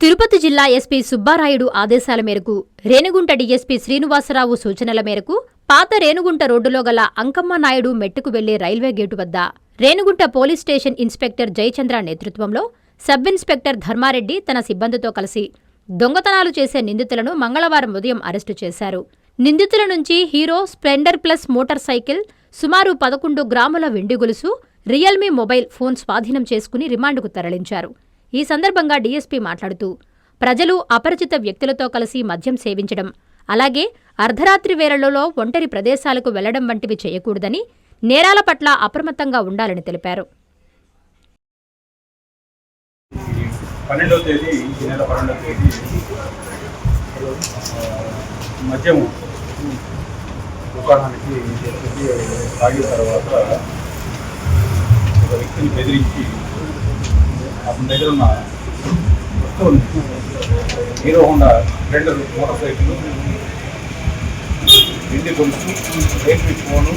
తిరుపతి జిల్లా ఎస్పీ సుబ్బారాయుడు ఆదేశాల మేరకు రేణిగుంట డీఎస్పీ శ్రీనివాసరావు సూచనల మేరకు పాత రేణిగుంట రోడ్డులో గల అంకమ్మ నాయుడు మెట్టుకు వెళ్లే రైల్వే గేటు వద్ద Renigunta police station inspector Jayachandra నేతృత్వంలో సబ్ ఇన్స్పెక్టర్ ధర్మారెడ్డి తన సిబ్బందితో కలిసి దొంగతనాలు చేసే నిందితులను మంగళవారం ఉదయం అరెస్టు చేశారు. నిందితుల నుంచి hero Splendor plus motor cycle, సుమారు 11 గ్రాముల వెండి గొలుసు, రియల్మీ మొబైల్ ఫోన్ స్వాధీనం చేసుకుని రిమాండ్కు తరలించారు. ఈ సందర్భంగా డీఎస్పీ మాట్లాడుతూ ప్రజలు అపరిచిత వ్యక్తులతో కలిసి మద్యం సేవించడం, అలాగే అర్ధరాత్రి వేళలలో ఒంటరి ప్రదేశాలకు వెళ్లడం వంటివి చేయకూడదని, నేరాల పట్ల అప్రమత్తంగా ఉండాలని తెలిపారు. 12వ తేదీ ఈ నెల 12వ తేదీ మద్యం దుకాణానికి తాగిన తర్వాత ఒక వ్యక్తిని బెదిరించి అతని దగ్గర ఉన్న వస్తువుని hero Honda Splendor motor cycle, ఇంటి గొలుసు, రియల్మీ ఫోను,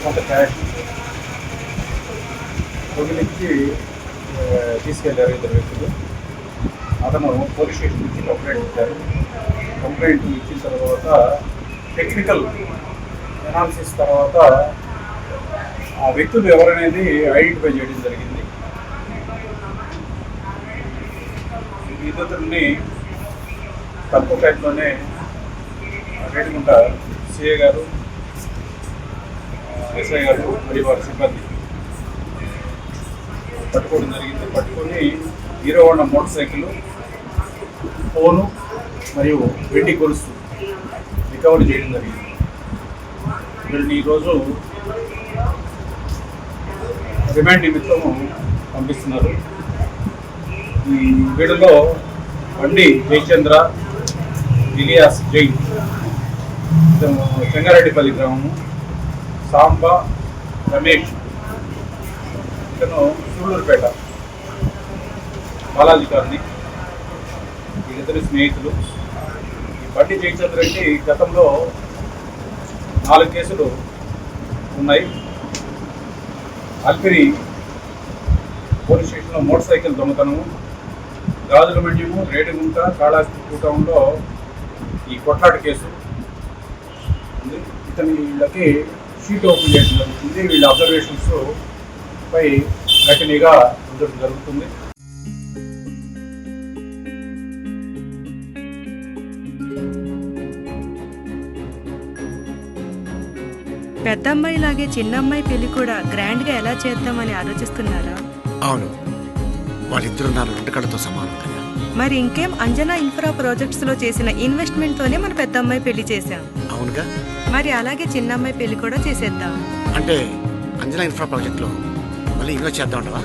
కొంత క్యాష్ తొలగించి తీసుకెళ్లారు ఇద్దరు వ్యక్తులు. అతను పోలీస్ స్టేషన్ నుంచి కంప్లైంట్ ఇచ్చారు. కంప్లైంట్ ఇచ్చిన తర్వాత టెక్నికల్ అనాలిసిస్ తర్వాత ఆ వ్యక్తులు ఎవరనేది ఐడెంటిఫై చేయడం జరిగింది. ఇద్దరిని తక్కువ టైంలోనే రేణిగుంట సిఐ గారు, ఎస్ఐ గారు మరియు వారి సిబ్బంది పట్టుకోవడం జరిగింది. పట్టుకొని hero Honda motor cycle, phone మరియు వెండి గొలుసు రికవరీ చేయడం జరిగింది. వీళ్ళని ఈరోజు రిమాండ్ నిమిత్తము పంపిస్తున్నారు. ఈ వీడిలో బండి జయచంద్ర ఇలియాస్ జైన్, చెంగారెడ్డిపల్లి గ్రామము, సాంబా రమేష్ ఇతను సూళ్ళూరుపేట బాలాజీ కాలనీ, వీళ్ళిద్దరు స్నేహితులు. ఈ బండి జయచంద్ర రెడ్డి గతంలో 4 కేసులు ఉన్నాయి. అల్పిరి పోలీస్ స్టేషన్లో మోటార్ సైకిల్ దొంగతనము, గాజుల మండ్యము, రేణిగుంట, కాళాస్తిగూడెంలో ఈ కొట్లాట కేసు ఉంది. ఇతని వీళ్ళకి షీట్ ఓపెన్ చేయడం జరుగుతుంది. వీళ్ళ అబ్జర్వేషన్స్ పై గట్టినిగా ఉండడం జరుగుతుంది. పెద్దమ్మాయిలాగే చిన్నమ్మాయి పెళ్లి కూడా గ్రాండ్ గా ఎలా చేద్దామని ఆలోచిస్తున్నారా? అవును, వాళ్ళిద్దరు నా 2 కళ్ళతో సమానం కదా. మరి ఇంకేం, అంజనా ఇన్ఫ్రా ప్రాజెక్ట్స్ లో చేసిన ఇన్వెస్ట్మెంట్ తోనే మన పెద్దమ్మాయి పెళ్లి చేశాం. అవునుగా, మరి అలాగే చిన్నమ్మాయి పెళ్లి కూడా చేసేద్దాం. అంటే అంజనా ఇన్ఫ్రా ప్రాజెక్ట్ లో మళ్ళీ ఇన్వెస్ట్ చేద్దాం అంటావా?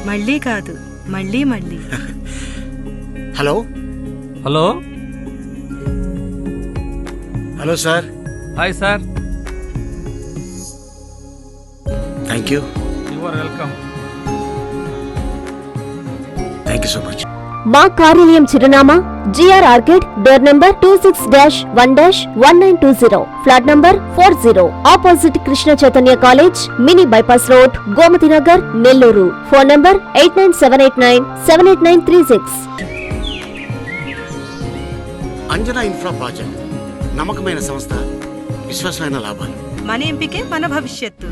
మళ్ళీ కాదు, మళ్ళీ మళ్ళీ. Hello hello hello sir. Hi sir. Thank you. You are welcome. Thank you so much. మా కార్యాలయం చిరునామా GR Orchid, door number 26-1-1920, flat number 40, opposite Krishna Chaitanya college, mini bypass road, Gomathi Nagar, Nellore. Phone number 8978978936. Anjana infra project నమ్మకమైన సంస్థ, విశ్వాసమైన లాభాలు. మన ఎంపికే మన భవిష్యత్తు.